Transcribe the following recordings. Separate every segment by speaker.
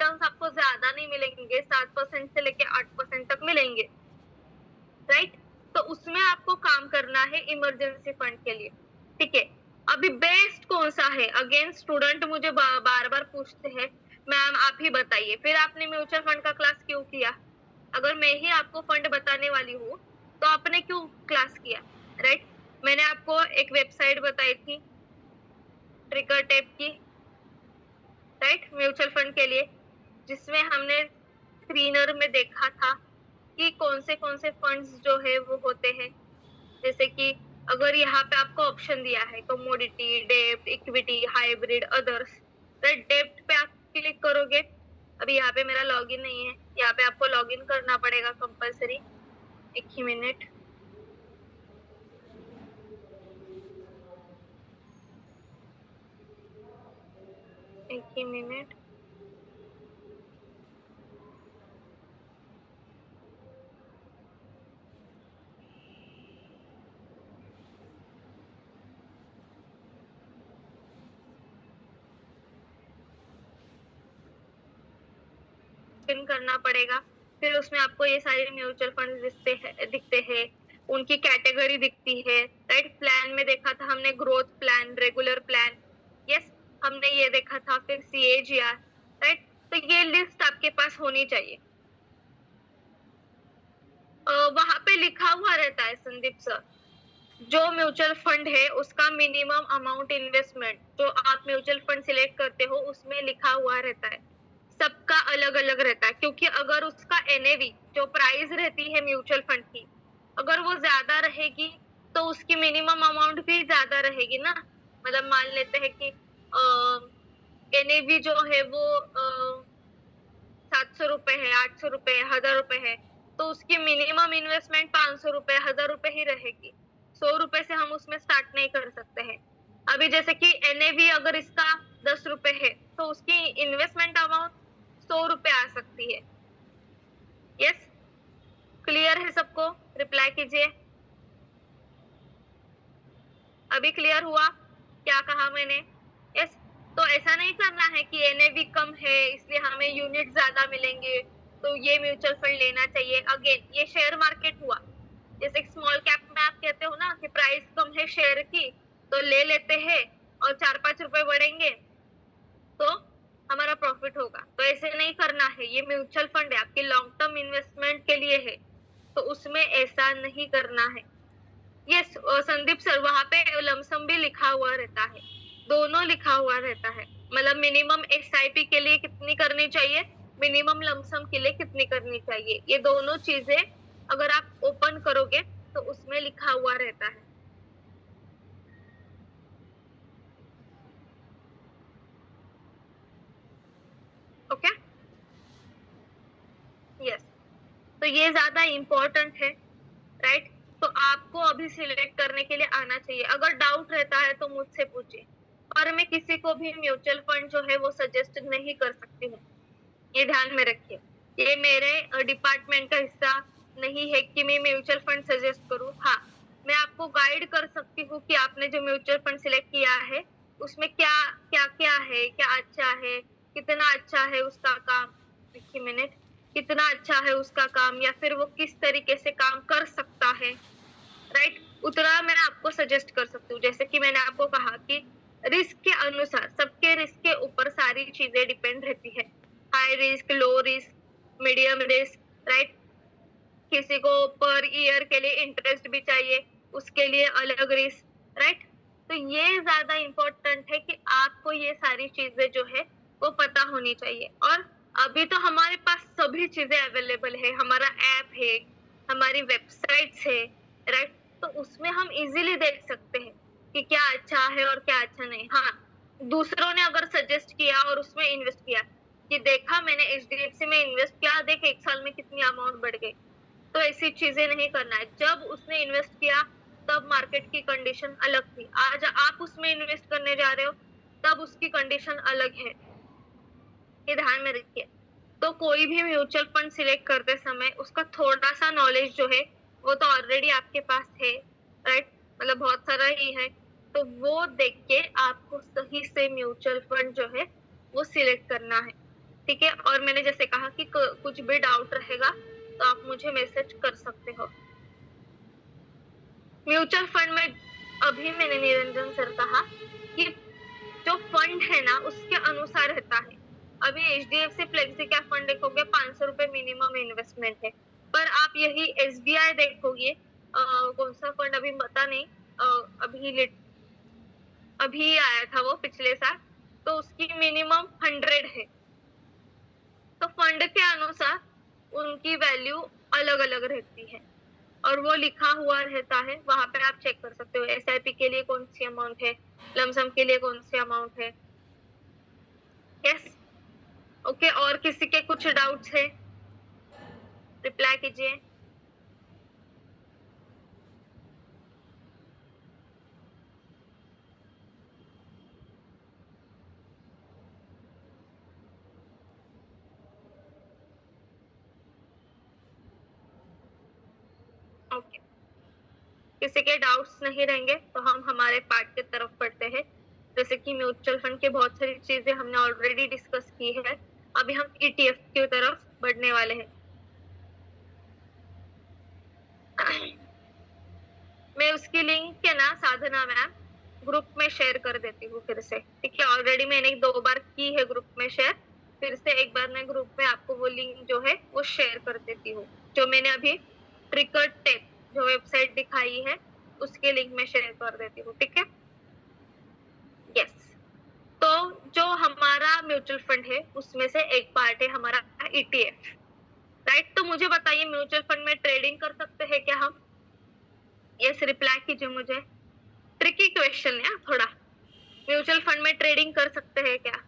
Speaker 1: Returns आपको ज्यादा नहीं मिलेंगे, 7% से लेके 8% तक मिलेंगे, राइट? तो उसमें आपको काम करना है इमरजेंसी फंड के लिए, ठीक है? अभी बेस्ट कौन सा है? अगेन स्टूडेंट मुझे बार बार पूछते हैं, मैम आप ही बताइए, फिर आपने म्यूचुअल फंड का क्लास क्यों किया? अगर मैं ही आपको फंड बताने वाली हूँ तो आपने क्यों क्लास किया, राइट? मैंने आपको एक वेबसाइट बताई थी ट्रिगर टेप की, राइट, म्यूचुअल फंड के लिए, जिसमें हमने स्क्रीनर में देखा था कि कौन से फंड्स जो है वो होते हैं। जैसे कि अगर यहाँ पे आपको ऑप्शन दिया है कमोडिटी, डेब्ट, इक्विटी, हाइब्रिड, अदर्स, राइट? डेब्ट पे आप क्लिक करोगे, अभी यहाँ पे मेरा लॉगिन नहीं है, यहाँ पे आपको लॉगिन करना पड़ेगा कंपलसरी। एक ही मिनट, एक ही मिनट। पिन करना पड़ेगा, फिर उसमें आपको ये सारे म्यूचुअल फंड दिखते हैं, उनकी कैटेगरी दिखती है, राइट? प्लान में देखा था हमने growth plan, regular plan, yes, हमने ये देखा था, फिर CAGR, राइट? तो ये लिस्ट आपके पास होनी चाहिए। वहां पे लिखा हुआ रहता है संदीप सर, जो म्यूचुअल फंड है उसका मिनिमम अमाउंट इन्वेस्टमेंट जो आप म्यूचुअल फंड सिलेक्ट करते हो उसमें लिखा हुआ रहता है, सबका अलग अलग रहता है, क्योंकि अगर उसका NAV जो प्राइस रहती है म्यूचुअल फंड की, अगर वो ज्यादा रहेगी तो उसकी मिनिमम अमाउंट भी ज्यादा रहेगी ना। मतलब मान लेते हैं कि NAV जो है वो 700 रुपए है, 800 रुपए है, 1000 रुपए है, तो उसकी मिनिमम इन्वेस्टमेंट 500 रुपए, 1000 रुपए ही रहेगी। 100 रुपए से हम उसमें स्टार्ट नहीं कर सकते हैं। अभी जैसे कि NAV अगर इसका 10 रुपए है तो उसकी इन्वेस्टमेंट अमाउंट 100 रुपए आ सकती है। यस, क्लियर है सबको? रिप्लाई कीजिए। अभी क्लियर हुआ क्या कहा मैंने? यस, तो ऐसा नहीं करना है कि NAV कम है इसलिए हमें यूनिट ज्यादा मिलेंगे तो ये म्यूचुअल फंड लेना चाहिए। अगेन ये शेयर मार्केट हुआ, जैसे स्मॉल कैप में आप कहते हो ना कि प्राइस कम है शेयर की तो ले लेते हैं और 4-5 रुपए बढ़ेंगे तो हमारा प्रॉफिट होगा, तो ऐसे नहीं करना है। ये म्यूचुअल फंड है, आपके लॉन्ग टर्म इन्वेस्टमेंट के लिए है, तो उसमें ऐसा नहीं करना है। यस संदीप सर, वहां पे लमसम भी लिखा हुआ रहता है, दोनों लिखा हुआ रहता है, मतलब मिनिमम SIP के लिए कितनी करनी चाहिए, मिनिमम लमसम के लिए कितनी करनी चाहिए, ये दोनों चीजें अगर आप ओपन करोगे तो उसमें लिखा हुआ रहता है। ओके, यस, तो ये ज्यादा इम्पोर्टेंट है, राइट? तो आपको अभी सिलेक्ट करने के लिए आना चाहिए। अगर डाउट रहता है तो मुझसे पूछिए, और मैं किसी को भी म्यूचुअल फंड जो है वो सजेस्ट नहीं कर सकती हूँ, ये ध्यान में रखिए। ये मेरे डिपार्टमेंट का हिस्सा नहीं है कि मैं म्यूचुअल फंड सजेस्ट करूँ। हाँ, मैं आपको गाइड कर सकती हूँ कि आपने जो म्यूचुअल फंड सिलेक्ट किया है उसमें क्या क्या क्या है, क्या अच्छा है, कितना अच्छा है उसका काम, एक ही मिनट, कितना अच्छा है उसका काम, या फिर वो किस तरीके से काम कर सकता है, राइट? उतना मैं आपको सजेस्ट कर सकती हूँ। जैसे कि मैंने आपको कहा कि रिस्क के अनुसार, सबके रिस्क के ऊपर सारी चीजें डिपेंड रहती है, high risk, low risk, medium risk, right? किसी को पर ईयर के लिए इंटरेस्ट भी चाहिए, उसके लिए अलग रिस्क, राइट? तो ये ज्यादा इम्पोर्टेंट है कि आपको ये सारी चीजें जो है वो पता होनी चाहिए। और अभी तो हमारे पास सभी चीजें अवेलेबल है, हमारा ऐप है, हमारी वेबसाइट्स है, राइट? तो उसमें हम इजीली देख सकते हैं कि क्या अच्छा है और क्या अच्छा नहीं। हाँ, दूसरों ने अगर सजेस्ट किया और उसमें इन्वेस्ट किया कि देखा मैंने HDFC में इन्वेस्ट किया, देख 1 साल में कितनी अमाउंट बढ़ गई, तो ऐसी चीजें नहीं करना है। जब उसने इन्वेस्ट किया तब मार्केट की कंडीशन अलग थी, आज आप उसमें इन्वेस्ट करने जा रहे हो तब उसकी कंडीशन अलग है, ये ध्यान में रखिए। तो कोई भी म्यूचुअल फंड सिलेक्ट करते समय उसका थोड़ा सा नॉलेज जो है वो तो ऑलरेडी आपके पास है, राइट? मतलब बहुत सारा ही है, तो वो देख के आपको सही से म्यूचुअल फंड जो है वो सिलेक्ट करना है। ठीक है। और मैंने जैसे कहा कि कुछ भी डाउट रहेगा तो आप मुझे मैसेज कर सकते हो। म्यूचुअल फंड में अभी मैंने निरंजन सर कहा कि जो फंड है ना उसके अनुसार रहता है। अभी HDFC फ्लेक्सी कैप फंड देखोगे 500 रुपए मिनिमम इन्वेस्टमेंट है, पर आप यही SBI देखोगे, कौन सा फंड अभी पता नहीं, अभी आया था वो पिछले साल, तो उसकी मिनिमम 100 है। तो फंड के अनुसार उनकी वैल्यू अलग अलग रहती है और वो लिखा हुआ रहता है, वहां पे आप चेक कर सकते हो SIP के लिए कौन सी अमाउंट है, लमसम के लिए कौन सी अमाउंट है। Yes, okay. और किसी के कुछ डाउट्स है, रिप्लाई कीजिए। ओके, किसी के डाउट्स नहीं रहेंगे तो हम हमारे पार्ट की तरफ बढ़ते हैं। जैसे कि म्यूचुअल फंड की बहुत सारी चीजें हमने ऑलरेडी डिस्कस की है, अभी हम ETF की तरफ बढ़ने वाले हैं। मैं उसकी लिंक है ना साधना मैम ग्रुप में शेयर कर देती हूँ फिर से, ठीक है। ऑलरेडी मैंने 2 बार की है ग्रुप में शेयर, फिर से एक बार मैं ग्रुप में आपको वो लिंक जो है वो शेयर कर देती हूँ। जो मैंने अभी ट्रिकर टेप जो वेबसाइट दिखाई है उसके लिंक में शेयर कर देती हूँ, ठीक है। यस, तो जो हमारा म्यूचुअल फंड है उसमें से एक पार्ट है हमारा ETF, राइट। तो मुझे बताइए म्यूचुअल फंड में ट्रेडिंग कर सकते हैं क्या हम? यस, रिप्लाई कीजिए मुझे। ट्रिकी क्वेश्चन है थोड़ा, म्यूचुअल फंड में ट्रेडिंग कर सकते हैं क्या?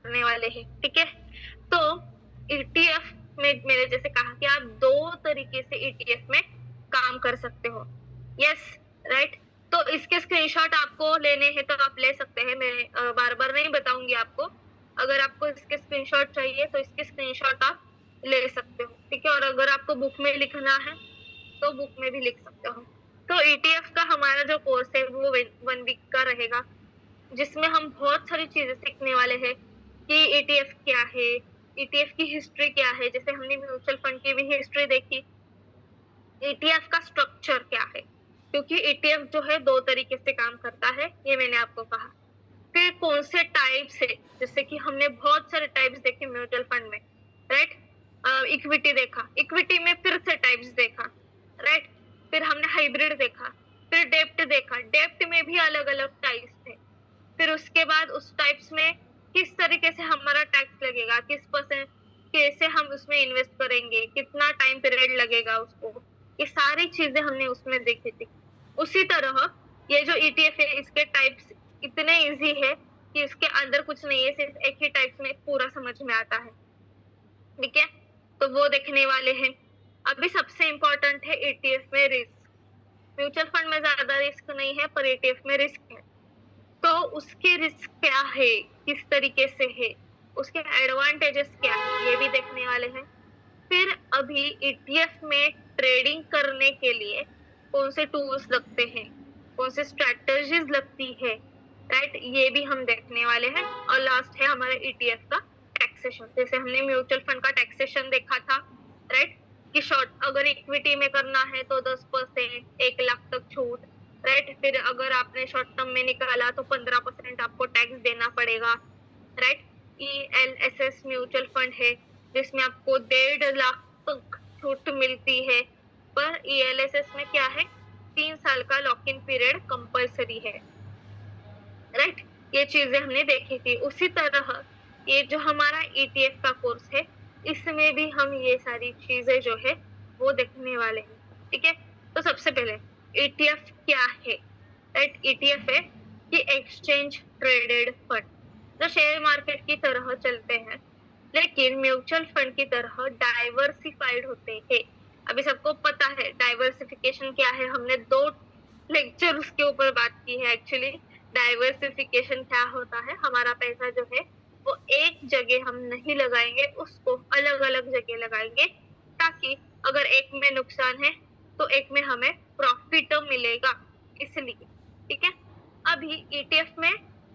Speaker 1: करने वाले हैं, ठीक है। तो ETF में मैंने जैसे कहा कि आप 2 तरीके से ETF में काम कर सकते हो। Yes, right. तो इसके स्क्रीनशॉट आपको लेने हैं तो आप ले सकते हैं, मैं बार बार नहीं बताऊंगी आपको। अगर आपको इसके स्क्रीनशॉट चाहिए तो इसके स्क्रीनशॉट आप ले सकते हो, ठीक है। और अगर आपको बुक में लिखना है तो बुक में भी लिख सकते हो। तो ETF का हमारा जो कोर्स है वो 1 वीक का रहेगा, जिसमें हम बहुत सारी चीजें सीखने वाले हैं कि ETF क्या है, ETF की हिस्ट्री क्या है। जैसे हमने म्यूचुअल फंड की भी हिस्ट्री देखी, ETF का स्ट्रक्चर क्या है, क्योंकि ETF जो है 2 तरीके से काम करता है, ये मैंने आपको कहा। फिर कौन से टाइप्स है, जैसे कि हमने बहुत सारे टाइप्स देखे म्यूचुअल फंड में, राइट। इक्विटी देखा, इक्विटी में फिर से टाइप्स देखा, राइट। फिर हमने हाइब्रिड देखा, फिर डेप्ट देखा, डेप्ट में भी अलग अलग टाइप्स थे। फिर उसके बाद उस टाइप्स में किस तरीके से हमारा टैक्स लगेगा, किस परसेंट कैसे हम उसमें इन्वेस्ट करेंगे, कितना टाइम पीरियड लगेगा उसको, ये सारी चीजें हमने उसमें देखी थी। उसी तरह ये जो ETF है इसके टाइप्स इतने इजी है कि इसके अंदर कुछ नहीं है, सिर्फ एक ही टाइप्स में पूरा समझ में आता है, ठीक है। तो वो देखने वाले हैं। अभी सबसे इम्पोर्टेंट है ETF में रिस्क। म्यूचुअल फंड में ज्यादा रिस्क नहीं है पर ETF में रिस्क है। तो उसके रिस्क क्या है, किस तरीके से है, उसके एडवांटेजेस क्या है, ये भी देखने वाले हैं। फिर अभी ETF में ट्रेडिंग करने के लिए कौन से टूल्स लगते हैं, कौन से स्ट्रेटजीज लगती है, राइट, ये भी हम देखने वाले हैं। और लास्ट है हमारे ETF का टैक्सेशन। जैसे हमने म्यूचुअल फंड का टैक्सेशन देखा था, राइट, कि शॉर्ट अगर इक्विटी में करना है तो 10%, 1 लाख तक छूट, राइट। फिर अगर आपने शॉर्ट टर्म में निकाला तो 15% आपको टैक्स देना पड़ेगा, राइट। ELSS म्यूचुअल फंड है जिसमें आपको 1.5 लाख तक छूट मिलती है, पर ELSS में क्या है, 3 साल का लॉक इन पीरियड कंपल्सरी है, राइट। ये चीजें हमने देखी थी। उसी तरह ये जो हमारा ETF का कोर्स है इसमें भी हम ये सारी चीजें जो है वो देखने वाले हैं, ठीक है। तो सबसे पहले ETF क्या है, राइट। ETF है कि एक्सचेंज ट्रेडेड फंड, जो शेयर मार्केट की तरह चलते हैं लेकिन म्यूचुअल फंड की तरह डाइवर्सिफाइड होते हैं। अभी सबको पता है डाइवर्सिफिकेशन क्या है, हमने 2 लेक्चर उसके ऊपर बात की है। एक्चुअली डाइवर्सिफिकेशन क्या होता है, हमारा पैसा जो है वो एक जगह हम नहीं लगाएंगे, उसको अलग अलग जगह लगाएंगे, ताकि अगर एक में नुकसान है तो एक में हमें प्रॉफिट मिलेगा, इसलिए। ठीक है। अभी ईटीएफ में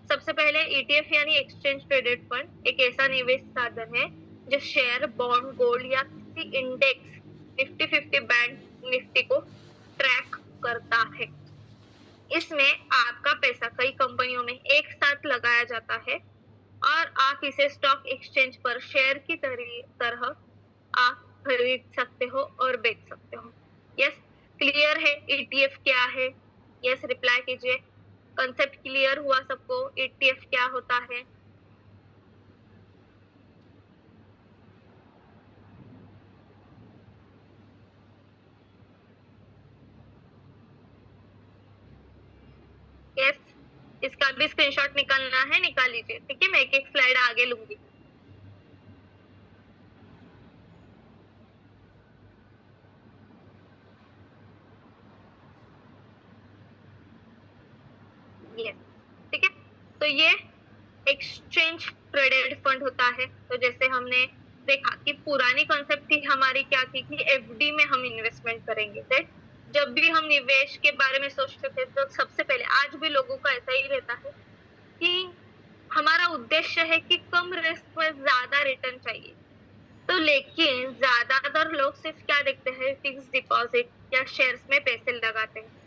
Speaker 1: सबसे पहले ईटीएफ यानी एक्सचेंज ट्रेडेड फंड एक ऐसा निवेश साधन है जो शेयर, बॉन्ड, गोल्ड या किसी इंडेक्स निफ्टी 50 बैंक निफ्टी को ट्रैक करता है। इसमें आपका पैसा कई कंपनियों में एक साथ लगाया जाता है और आप इसे स्टॉक एक्सचेंज पर शेयर की तरह आप खरीद सकते हो और बेच सकते हो। यस, क्लियर है ईटीएफ क्या है? यस, रिप्लाई कीजिए। कंसेप्ट क्लियर हुआ सबको? ईटीएफ क्या होता है? यस, इसका भी स्क्रीनशॉट निकालना है, निकाल लीजिए। ठीक है, मैं एक एक स्लाइड आगे लूंगी। यस, ठीक है। तो ये एक्सचेंज ट्रेडेड फंड होता है। तो जैसे हमने देखा कि पुरानी कॉन्सेप्ट थी हमारी क्या थी कि एफडी में हम इन्वेस्टमेंट करेंगे, राइट। जब भी हम निवेश के बारे में सोचते थे तो सबसे पहले, आज भी लोगों का ऐसा ही रहता है कि हमारा उद्देश्य है कि कम रिस्क में ज्यादा रिटर्न चाहिए। तो लेकिन ज्यादातर लोग सिर्फ क्या देखते हैं, फिक्स डिपॉजिट या शेयर्स में पैसे लगाते हैं।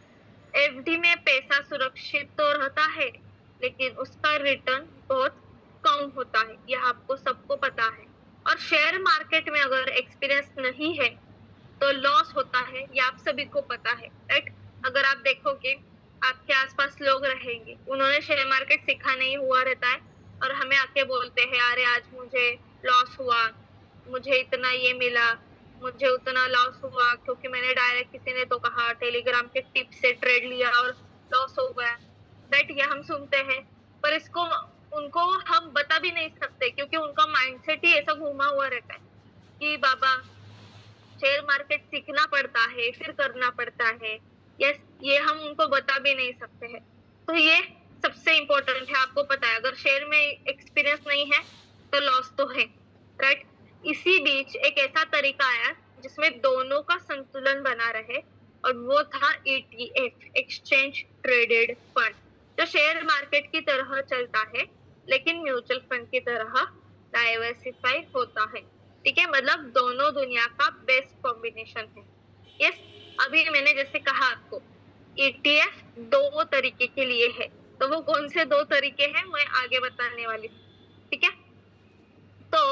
Speaker 1: एफडी में पैसा सुरक्षित तो रहता है, लेकिन उसका रिटर्न बहुत कम होता है, यह आपको सबको पता है। और शेयर मार्केट में अगर एक्सपीरियंस नहीं है तो लॉस होता है, ये आप सभी को पता है, राइट। अगर आप देखोगे आपके आसपास लोग रहेंगे, उन्होंने शेयर मार्केट सीखा नहीं हुआ रहता है और हमें आके बोलते हैं, अरे आज मुझे लॉस हुआ, मुझे इतना ये मिला, मुझे उतना लॉस हुआ क्योंकि मैंने डायरेक्ट, किसी ने तो कहा टेलीग्राम के टिप से ट्रेड लिया और लॉस हो गया, राइट। ये हम सुनते हैं, पर इसको उनको हम बता भी नहीं सकते क्योंकि उनका माइंडसेट ही ऐसा घुमा हुआ रहता है कि बाबा शेयर मार्केट सीखना पड़ता है, फिर करना पड़ता है। यस, ये हम उनको बता भी नहीं सकते हैं। तो ये सबसे इम्पोर्टेंट है, आपको पता है अगर शेयर में एक्सपीरियंस नहीं है तो लॉस तो है, राइट। इसी बीच एक ऐसा तरीका आया जिसमें दोनों का संतुलन बना रहे और वो था ईटीएफ, एक्सचेंज ट्रेडेड फंड, जो शेयर मार्केट की तरह चलता है लेकिन म्यूचुअल फंड की तरह डाइवर्सिफाई होता है। ठीक है, मतलब दोनों दुनिया का बेस्ट कॉम्बिनेशन है। यस, अभी मैंने जैसे कहा आपको ईटीएफ दो तरीके के लिए है, तो वो कौन से दो तरीके हैं मैं आगे बताने वाली हूँ। ठीक है, तो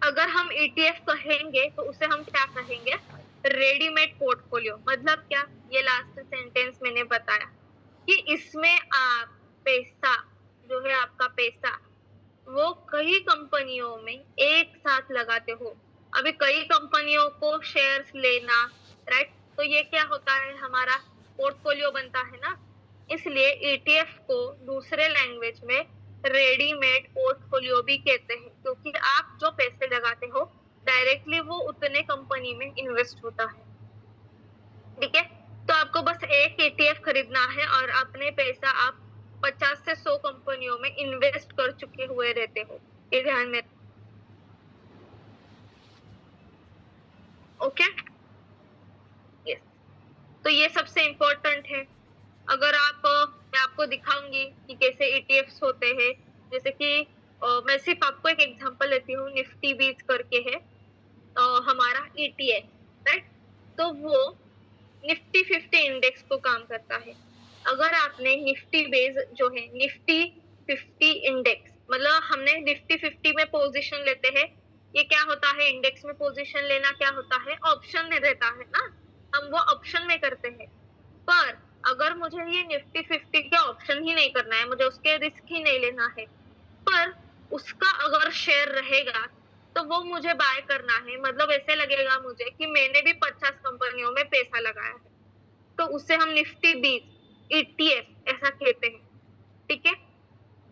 Speaker 1: अगर हम ईटीएफ कहेंगे तो उसे हम क्या कहेंगे, रेडीमेड पोर्टफोलियो। मतलब क्या, ये लास्ट सेंटेंस मैंने बताया कि इसमें आप पैसा, जो है आपका पैसा, वो कई कंपनियों में एक साथ लगाते हो। अभी कई कंपनियों को शेयर्स लेना, राइट, तो ये क्या होता है, हमारा पोर्टफोलियो बनता है ना। इसलिए ईटीएफ को दूसरे लैंग्वेज में रेडीमेड पोर्टफोलियो भी कहते हैं, क्योंकि आप जो पैसे लगाते हो डायरेक्टली वो उतने कंपनी में इन्वेस्ट होता है। ठीक है, तो आपको बस एक ईटीएफ खरीदना है और अपने पैसा आप 50 से 100 कंपनियों में इन्वेस्ट कर चुके हुए रहते हो, ये ध्यान में। ओके, यस, तो ये सबसे इम्पोर्टेंट है। अगर आप, मैं आपको दिखाऊंगी कि कैसे ईटीएफ्स होते हैं। जैसे कि मैं सिर्फ आपको एक एग्जांपल लेती हूँ, निफ्टी बीज करके है हमारा ईटीएफ, राइट। तो वो निफ्टी 50 इंडेक्स को काम करता है। अगर आपने निफ्टी बेस जो है निफ्टी 50 इंडेक्स, मतलब हमने निफ्टी 50 में पोजीशन लेते हैं। ये क्या होता है, इंडेक्स में पोजीशन लेना क्या होता है, ऑप्शन में रहता है ना, हम वो ऑप्शन में करते हैं। पर अगर मुझे ये निफ्टी 50 के ऑप्शन ही नहीं करना है, मुझे उसके रिस्क ही नहीं लेना है, पर उसका अगर शेयर रहेगा तो वो मुझे बाय करना है, मतलब ऐसे लगेगा मुझे कि मैंने भी 50 कंपनियों में पैसा लगाया है, तो उसे हम निफ्टी 20 ईटीएफ ऐसा कहते हैं। ठीक है,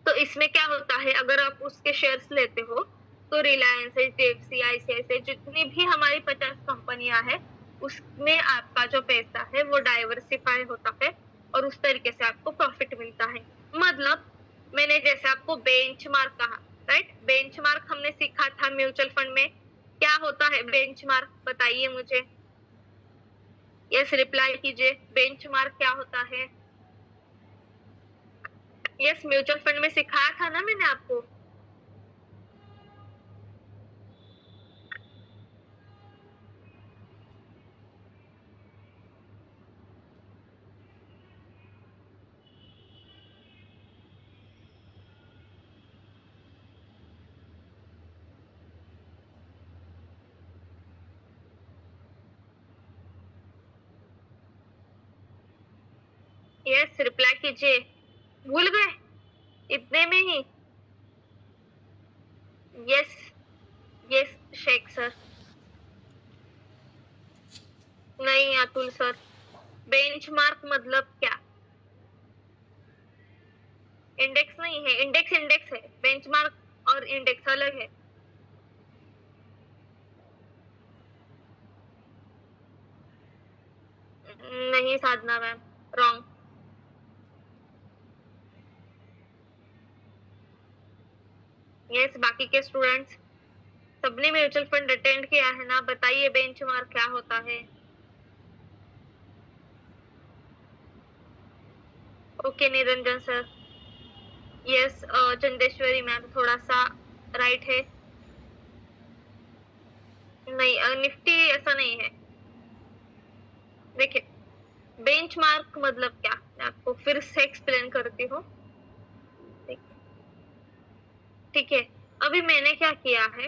Speaker 1: तो इसमें क्या होता है, अगर आप उसके शेयर्स लेते हो तो रिलायंस, एचडीएफसी, आईसीआईसीआई, जितनी भी हमारी 50 कंपनियां हैं उसमें आपका जो पैसा है वो डाइवर्सिफाई होता है और उस तरीके से आपको प्रॉफिट मिलता है। मतलब मैंने जैसे आपको बेंचमार्क कहा राइट। बेंचमार्क हमने सीखा था म्यूचुअल फंड में। क्या होता है बेंचमार्क, बताइए मुझे। यस रिप्लाई कीजिए, बेंचमार्क क्या होता है। यस म्यूचुअल फंड में सिखाया था ना मैंने आपको। यस रिप्लाई कीजिए, भूल गए इतने में ही। Yes yes Shaikh sir. नहीं अतुल सर, बेंचमार्क मतलब क्या। इंडेक्स नहीं है, इंडेक्स इंडेक्स है, बेंचमार्क और इंडेक्स अलग है। नहीं साधना मैम, रॉन्ग। यस बाकी के स्टूडेंट्स सबने म्यूचुअल फंड अटेंड किया है ना, बताइए बेंचमार्क क्या होता है। Okay Niranjan sir. Yes Chandeshwari ma'am थोड़ा सा राइट है। नहीं निफ्टी ऐसा नहीं है। देखिए बेंचमार्क मतलब क्या, मैं आपको फिर से एक्सप्लेन करती हूँ। ठीक है, अभी मैंने क्या किया है,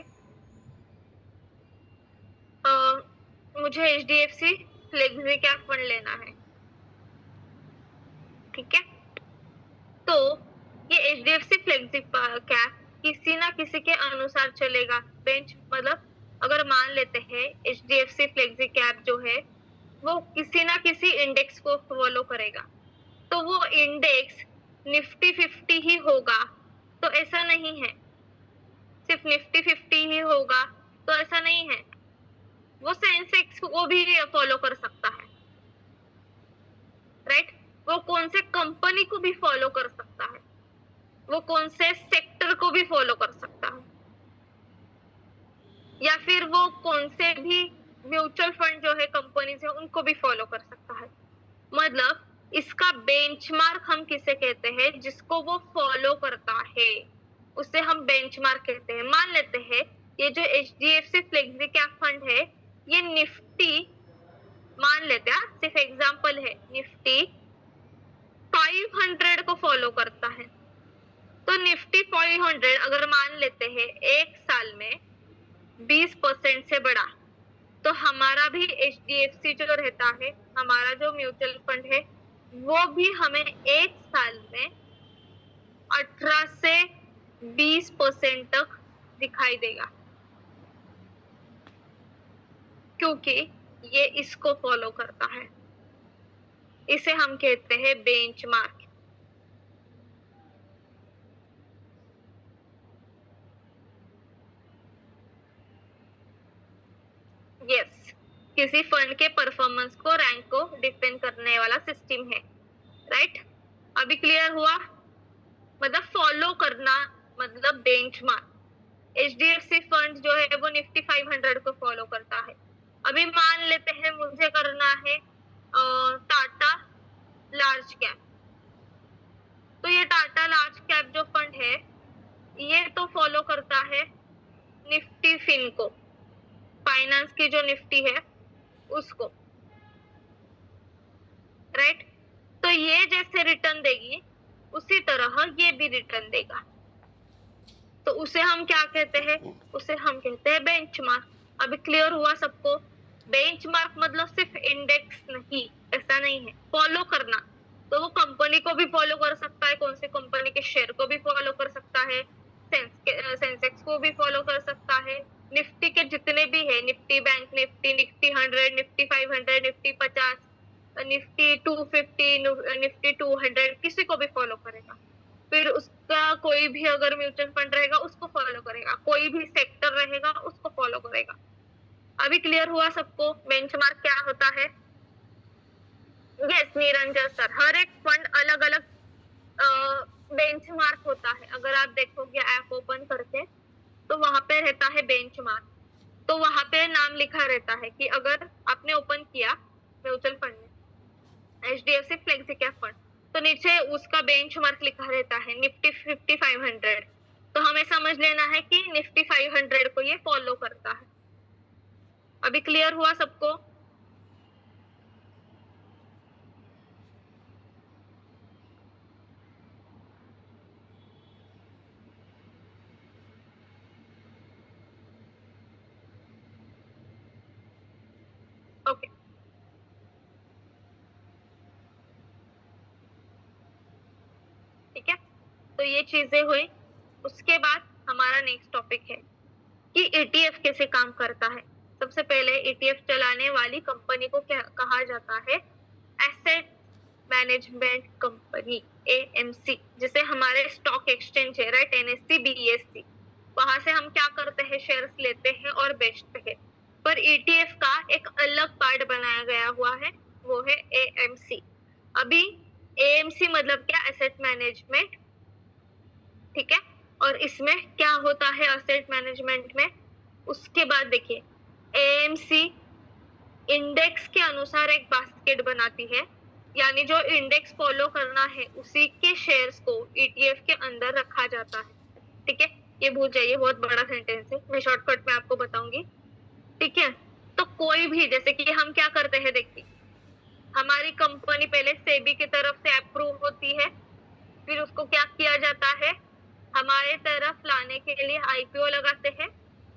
Speaker 1: मुझे HDFC फ्लेक्सी कैप फंड लेना है। ठीक है, तो ये HDFC फ्लेक्सी कैप किसी ना किसी के अनुसार चलेगा। बेंच मतलब अगर मान लेते हैं HDFC फ्लेक्सी कैप जो है वो किसी ना किसी इंडेक्स को फॉलो करेगा, तो वो इंडेक्स निफ्टी 50 ही होगा, तो ऐसा नहीं है। सिर्फ निफ्टी 50 ही होगा तो ऐसा नहीं है, वो सेंसेक्स को भी फॉलो कर सकता है। राइट, वो कौन से कंपनी को भी फॉलो कर सकता है, वो कौन से सेक्टर को भी फॉलो कर सकता है, या फिर वो कौन से भी म्यूचुअल फंड जो है कंपनी से उनको भी फॉलो कर सकता है। मतलब इसका बेंचमार्क हम किसे कहते हैं, जिसको वो फॉलो करता है उसे हम बेंचमार्क कहते हैं। मान लेते हैं ये जो HDFC फ्लेक्सी कैप फंड है ये निफ्टी, मान लेते हैं सिर्फ एग्जांपल है, निफ्टी 500 को फॉलो करता है, तो निफ्टी 500 अगर मान लेते हैं एक साल में 20% से बढ़ा, तो हमारा भी HDFC जो रहता है, हमारा जो म्यूचुअल फंड है वो भी हमें एक साल में 18 से 20% तक दिखाई देगा, क्योंकि ये इसको फॉलो करता है। इसे हम कहते हैं बेंचमार्क। यस, किसी फंड के परफॉर्मेंस को, रैंक को डिपेंड करने वाला सिस्टम है। राइट, अभी क्लियर हुआ। मतलब फॉलो करना मतलब बेंचमार्क। HDFC फंड जो है वो निफ्टी 500 को फॉलो करता है। अभी मान लेते हैं मुझे करना है टाटा लार्ज कैप, तो ये टाटा लार्ज कैप जो फंड है ये तो फॉलो करता है निफ्टी फिन को, फाइनेंस की जो निफ्टी है उसको। राइट, तो ये जैसे रिटर्न देगी उसी तरह ये भी रिटर्न देगा, तो उसे हम क्या कहते हैं, उसे हम कहते हैं बेंचमार्क। अभी क्लियर हुआ सबको। बेंचमार्क मतलब सिर्फ इंडेक्स नहीं, ऐसा नहीं है, फॉलो करना। तो वो कंपनी को भी फॉलो कर सकता है, कौन सी कंपनी के शेयर को भी फॉलो कर सकता है, सेंसेक्स को भी फॉलो कर सकता है, निफ्टी के जितने भी है, Nifty bank Nifty, Nifty 100, Nifty 500, Nifty 50, Nifty 250, Nifty 200, किसी को भी फॉलो करेगा। फिर उसका कोई भी अगर म्यूचुअल फंड रहेगा उसको फॉलो करेगा, कोई भी सेक्टर रहेगा उसको फॉलो करेगा। अभी क्लियर हुआ सबको बेंचमार्क क्या होता है। यस निरंजन सर, हर एक फंड अलग अलग बेंचमार्क होता है। अगर आप देखोगे ऐप ओपन करके तो वहां पे रहता है बेंचमार्क, तो वहां पे नाम लिखा रहता है कि अगर आपने ओपन किया म्यूचुअल फंड में HDFC फ्लेक्सी कैप फंड, तो नीचे उसका बेंचमार्क लिखा रहता है निफ्टी 5500। तो हमें समझ लेना है कि निफ्टी 500 को ये फॉलो करता है। अभी क्लियर हुआ सबको? ओके, ठीक है, तो ये चीजें हुई। उसके बाद हमारा नेक्स्ट टॉपिक है कि ETF कैसे काम करता है। सबसे पहले ETF चलाने वाली कंपनी को क्या कहा जाता है? Asset management company, AMC। जिसे हमारे स्टॉक एक्सचेंज है, राइट, NSE BSE, वहां से हम क्या करते हैं? शेयर्स लेते हैं और बेचते हैं। पर ETF का एक अलग पार्ट बनाया गया हुआ है, वो है AMC। अभी AMC मतलब क्या? एसेट मैनेजमेंट, ठीक है। और इसमें क्या होता है एसेट मैनेजमेंट में? उसके बाद देखिए, AMC इंडेक्स के अनुसार एक बास्केट बनाती है, यानी जो इंडेक्स फॉलो करना है उसी के शेयर्स को ETF के अंदर रखा जाता है, ठीक है। ये भूल जाइए, बहुत बड़ा सेंटेंस है, मैं शॉर्टकट में आपको बताऊंगी, ठीक है। तो कोई भी, जैसे कि हम क्या करते हैं, देखिए, हमारी कंपनी पहले सेबी की तरफ से अप्रूव होती है, फिर उसको क्या किया जाता है? हमारे तरफ लाने के लिए IPO लगाते हैं,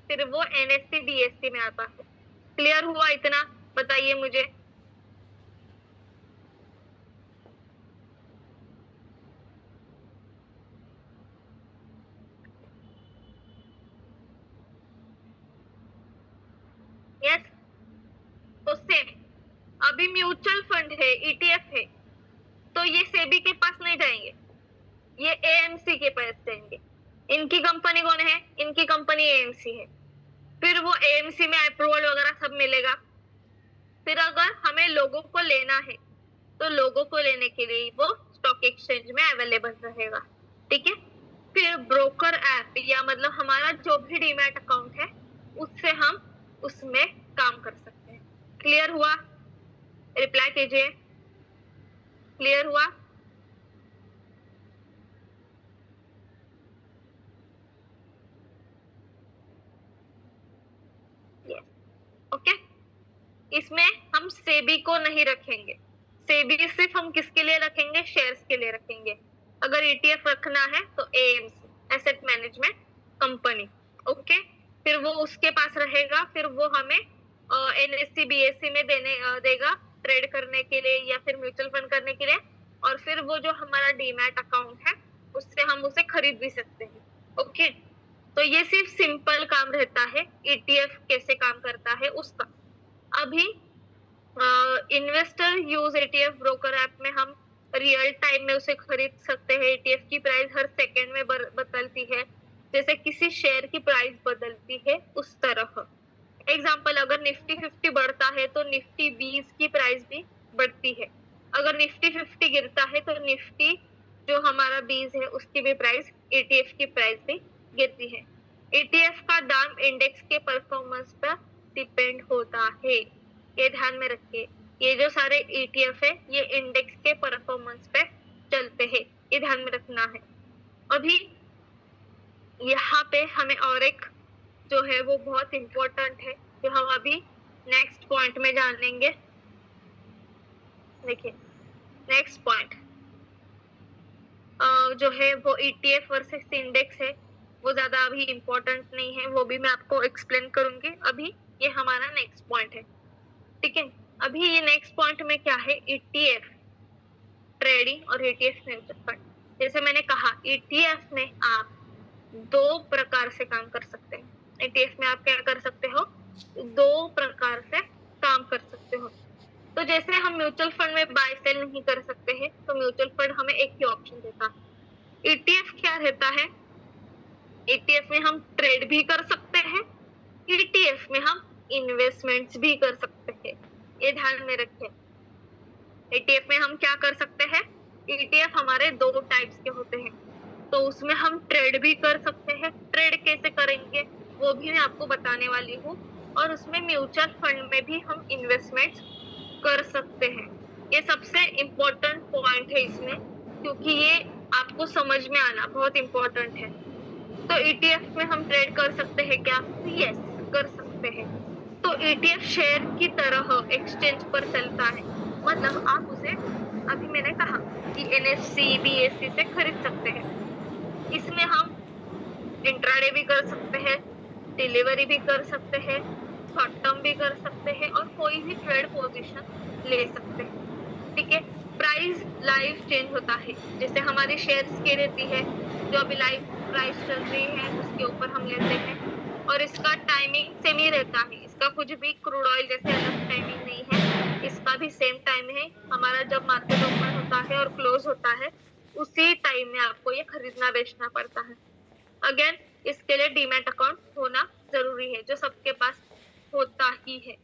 Speaker 1: फिर वो NSE BSE में आता है। क्लियर हुआ इतना? बताइए मुझे। यस, तो सेम अभी म्यूचुअल फंड है, ETF है, तो ये सेबी के पास नहीं जाएंगे, ये AMC के पास जाएंगे। इनकी कंपनी कौन है? इनकी कंपनी AMC है। फिर वो AMC में अप्रूवल वगैरह सब मिलेगा। फिर अगर हमें लोगों को लेना है तो लोगों को लेने के लिए वो स्टॉक एक्सचेंज में अवेलेबल रहेगा, ठीक है। फिर ब्रोकर ऐप, या मतलब हमारा जो भी डीमैट अकाउंट है उससे हम उसमें काम कर सकते हैं। क्लियर हुआ? रिप्लाई कीजिए, क्लियर हुआ? Yes, okay. इसमें हम सेबी को नहीं रखेंगे, सेबी सिर्फ हम किसके लिए रखेंगे? शेयर्स के लिए रखेंगे। अगर ETF रखना है तो AMC, asset management company, okay. फिर वो उसके पास रहेगा, फिर वो हमें NSE BSE में देगा ट्रेड करने के लिए या फिर म्यूचुअल फंड करने के लिए। और फिर वो जो हमारा डीमैट अकाउंट है उससे हम उसे खरीद भी सकते हैं, ओके। तो ये सिर्फ सिंपल काम रहता है, ETF कैसे काम करता है उसका। अभी investor use ETF broker app में हम रियल टाइम में उसे खरीद सकते हैं। ETF की प्राइस हर सेकंड में बदलती है, जैसे किसी शेयर की प्राइस बदलती है उस तरह। एग्जाम्पल, अगर निफ्टी 50 बढ़ता है तो निफ्टी 20 की प्राइस भी बढ़ती है। अगर निफ्टी 50 गिरता है तो निफ्टी जो हमारा 20 है उसकी भी प्राइस, ETF की प्राइस भी गिरती है। ETF का दाम इंडेक्स के परफॉर्मेंस पर डिपेंड होता है, ये ध्यान में रखिए। ये जो सारे ETF है ये इंडेक्स के परफॉर्मेंस पे चलते हैं, ये ध्यान में रखना है। अभी यहाँ पे हमें और एक जो है वो बहुत इम्पोर्टेंट है, जो हम अभी नेक्स्ट पॉइंट में जानेंगे। देखिए, नेक्स्ट पॉइंट जो है वो ETF वर्सेस इंडेक्स है, वो ज्यादा अभी इम्पोर्टेंट नहीं है, वो भी मैं आपको एक्सप्लेन करूंगी। अभी ये हमारा नेक्स्ट पॉइंट है, ठीक है। अभी ये नेक्स्ट पॉइंट में क्या है? ETF ट्रेडिंग और ETF म्यूचुअल फंड। जैसे मैंने कहा, ETF में आप दो प्रकार से काम कर सकते हैं। ETF में आप क्या कर सकते हो? दो प्रकार से काम कर सकते हो। तो जैसे हम म्यूचुअल फंड में बाय सेल नहीं कर सकते हैं, तो म्यूचुअल फंड हमें एक ही ऑप्शन देता है। ETF क्या रहता है? ETF में हम ट्रेड भी कर सकते हैं, ETF में हम इन्वेस्टमेंट्स भी कर सकते हैं, ये ध्यान में रखें। ETF में हम क्या कर सकते हैं? ETF हमारे दो टाइप्स के होते हैं, तो उसमें हम ट्रेड भी कर सकते हैं। ट्रेड कैसे करेंगे वो भी मैं आपको बताने वाली हूँ, और उसमें म्यूचुअल फंड में भी हम इन्वेस्टमेंट कर सकते हैं। ये सबसे इम्पोर्टेंट पॉइंट है इसमें, क्योंकि ये आपको समझ में आना बहुत इम्पोर्टेंट है। तो ईटीएफ में हम ट्रेड कर सकते हैं क्या? यस, कर सकते हैं। तो ईटीएफ शेयर की तरह एक्सचेंज पर चलता है, मतलब आप उसे, अभी मैंने कहा कि एनएससी बीएससी से खरीद सकते हैं। इसमें हम इंट्राडे भी कर सकते हैं, डिलीवरी भी कर सकते हैं, शॉर्ट टर्म भी कर सकते हैं, और कोई भी ट्रेड पोजीशन ले सकते हैं। ठीक है। प्राइस लाइव चेंज होता है, जैसे हमारी शेयर्स की रहती है, जो अभी लाइव प्राइस चल रही है उसके ऊपर हम लेते हैं, और इसका टाइमिंग सेम ही रहता है। इसका कुछ भी क्रूड ऑयल जैसे अलग टाइमिंग नहीं है, इसका भी सेम टाइम है। हमारा जब मार्केट ओपन होता है और क्लोज होता है, उसी टाइम में आपको ये खरीदना बेचना पड़ता है। अगेन, इसके लिए डीमैट अकाउंट होना जरूरी है, जो सबके पास होता ही है।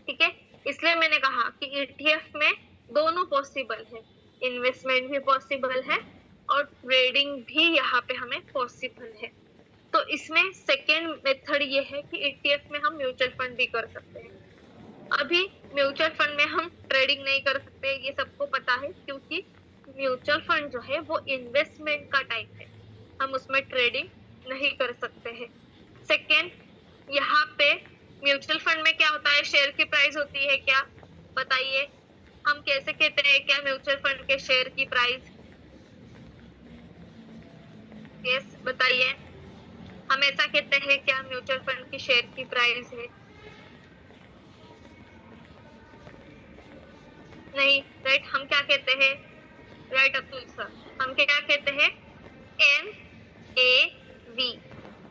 Speaker 1: ठीक है। इसलिए मैंने कहा कि ईटीएफ में दोनों पॉसिबल है, इन्वेस्टमेंट भी पॉसिबल है और ट्रेडिंग भी यहाँ पे हमें पॉसिबल है। तो इसमें सेकेंड मेथड ये है कि ईटीएफ में हम म्यूचुअल फंड भी कर सकते हैं। अभी म्यूचुअल फंड में हम ट्रेडिंग नहीं कर सकते, ये सबको पता है, क्योंकि म्यूचुअल फंड जो है वो इन्वेस्टमेंट का टाइप है, हम उसमें ट्रेडिंग नहीं कर सकते हैं। सेकेंड, यहाँ पे म्यूचुअल फंड में क्या होता है, शेयर की प्राइस होती है क्या? बताइए, हम कैसे कहते हैं क्या म्यूचुअल फंड के शेयर की प्राइस? यस, बताइए, हम ऐसा कहते हैं क्या म्यूचुअल फंड की शेयर की प्राइस है? नहीं, राइट। हम क्या कहते हैं? राइट अतुल सर, हम क्या कहते हैं? NAV।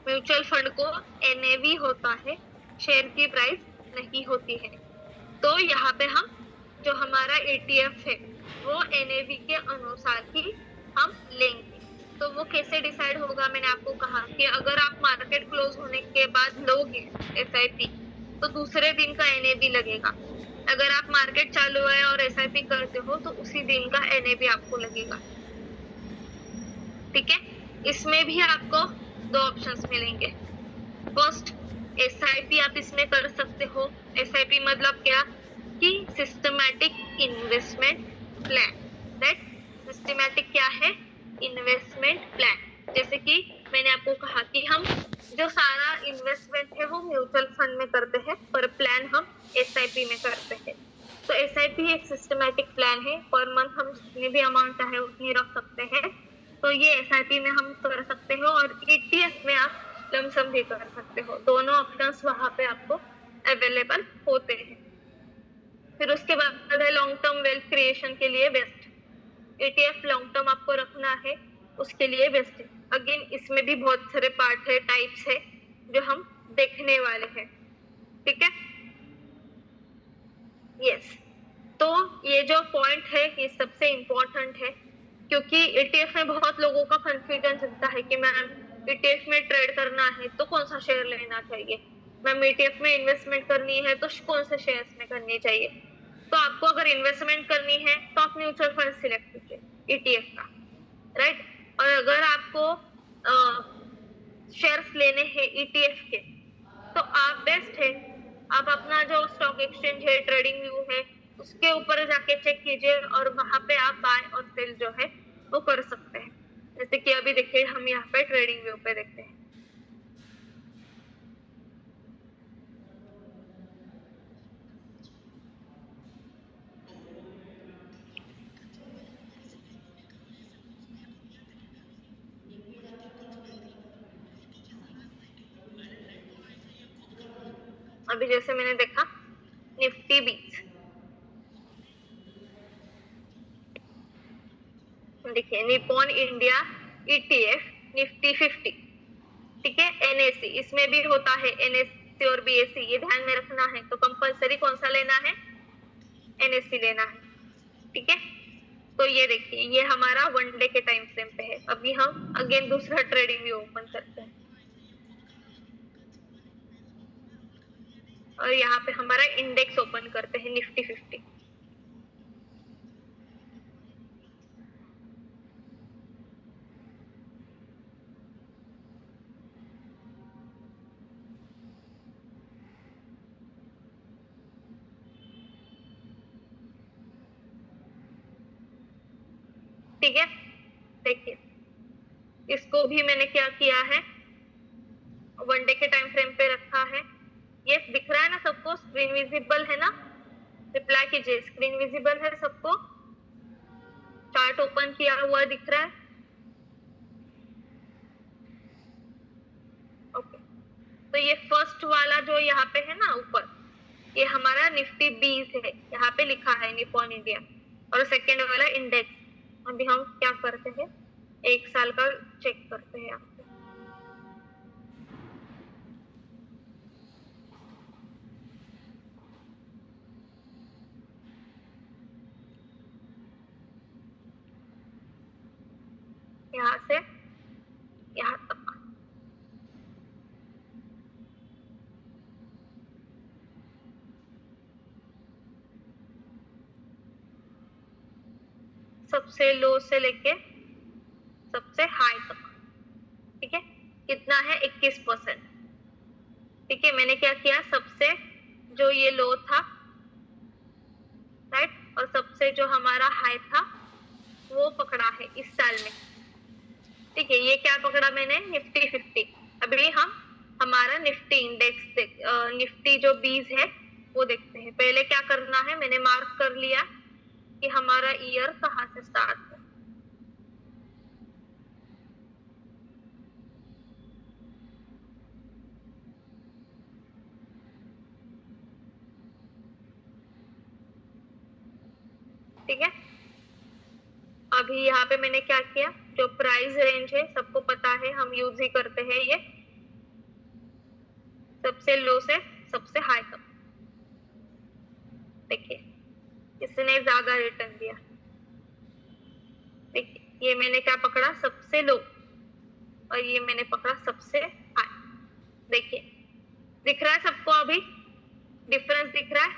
Speaker 1: म्यूचुअल फंड को NAV होता है, शेयर की प्राइस नहीं होती है। तो यहाँ पे हम, जो हमारा ETF है वो NAV के अनुसार ही हम लेंगे। तो वो कैसे डिसाइड होगा? मैंने आपको कहा कि अगर आप मार्केट क्लोज होने के बाद लोगे SIP, तो दूसरे दिन का NAV लगेगा। अगर आप मार्केट चालू है और SIP करते हो तो उसी दिन का NAV आपको लगेगा। ठीक है। इसमें भी आपको दो ऑप्शंस मिलेंगे। फर्स्ट, SIP आप इसमें कर सकते हो। SIP मतलब क्या? कि systematic investment plan. Right, systematic क्या है? Investment plan. जैसे कि मैंने आपको कहा कि हम जो सारा इन्वेस्टमेंट है वो म्यूचुअल फंड में करते हैं, पर प्लान हम SIP में करते हैं। तो SIP एक सिस्टमैटिक प्लान है, पर मंथ हम जितनी भी अमाउंट चाहे उतनी रख सकते हैं। तो ये SIP में हम कर सकते हो, और ETF में आप लमसम भी कर सकते हो। दोनों ऑप्शंस वहां पे आपको अवेलेबल होते हैं। फिर उसके बाद है लॉन्ग टर्म वेल्थ क्रिएशन के लिए बेस्ट। ETF लॉन्ग टर्म आपको रखना है, उसके लिए बेस्ट है। अगेन, इसमें भी बहुत सारे पार्ट है, टाइप्स है, जो हम देखने वाले हैं। ठीक है। यस, तो ये जो पॉइंट है ये सबसे इम्पोर्टेंट है, क्योंकि ETF में बहुत लोगों का कंफ्यूजन चलता है कि मैम ETF में ट्रेड करना है तो कौन सा शेयर लेना चाहिए, मैम ETF में इन्वेस्टमेंट करनी है तो कौन से शेयर्स में करनी चाहिए। तो आपको अगर इन्वेस्टमेंट करनी है तो आप म्यूचुअल फंड सिलेक्ट कीजिए ETF का, राइट। और अगर आपको शेयर्स लेने हैं ETF के, तो आप बेस्ट है, आप अपना जो स्टॉक एक्सचेंज है, ट्रेडिंग व्यू है, उसके ऊपर जाके चेक कीजिए, और वहां पे आप बाय और सेल जो है वो कर सकते हैं। जैसे कि अभी देखिए, हम यहाँ पे ट्रेडिंग व्यू पे देखते हैं। अभी जैसे मैंने देखा निफ्टी 20, देखिए निप्पॉन इंडिया ETF निफ्टी 50। ठीक है। NSE इसमें भी होता है, NSE और BSE, ये ध्यान में रखना है। तो कंपलसरी कौन सा लेना है? NSE लेना है। ठीक है। तो ये देखिए, ये हमारा 1 डे के टाइम फ्रेम पे है। अभी हम अगेन दूसरा ट्रेडिंग व्यू ओपन करते हैं, और यहाँ पे हमारा इंडेक्स ओपन करते हैं निफ्टी 50। ठीक है, देखिए इसको भी मैंने क्या किया है, 1 डे के टाइम फ्रेम पे रखा है। ये दिख रहा है ना सबको, स्क्रीन विजिबल है ना? रिप्लाई कीजिए, स्क्रीन विजिबल है सबको? चार्ट ओपन किया हुआ दिख रहा है? ओके, तो ये फर्स्ट वाला जो यहाँ पे है ना ऊपर, ये हमारा निफ्टी 20 है, यहाँ पे लिखा है निपॉन इंडिया, और सेकेंड वाला इंडेक्स। अभी हम क्या करते हैं, 1 साल का चेक करते हैं यहाँ पे। यहाँ से यहाँ तक, सबसे लो से लेके सबसे हाई तक, ठीक है? कितना है, 21%। ठीक है, मैंने क्या किया, सबसे जो ये लो था, राइट, और सबसे जो हमारा हाई था वो पकड़ा है इस साल में। ठीक है, ये क्या पकड़ा मैंने, निफ्टी 50। अभी हम हमारा निफ्टी इंडेक्स निफ्टी जो 20 है वो देखते हैं। पहले क्या करना है, मैंने मार्क कर लिया कि हमारा ईयर कहाँ से स्टार्ट है। ठीक है, अभी यहाँ पे मैंने क्या किया, जो प्राइस रेंज है सबको पता है, हम यूज ही करते हैं ये, सबसे लो से सबसे हाई तक। देखिए इसने ज्यादा रिटर्न दिया। देखिए ये मैंने क्या पकड़ा, सबसे लो, और ये मैंने पकड़ा सबसे हाई। देखिए दिख रहा है सबको, अभी डिफरेंस दिख रहा है।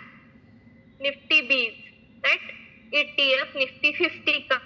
Speaker 1: निफ्टी 20, राइट, ETF निफ्टी 50 का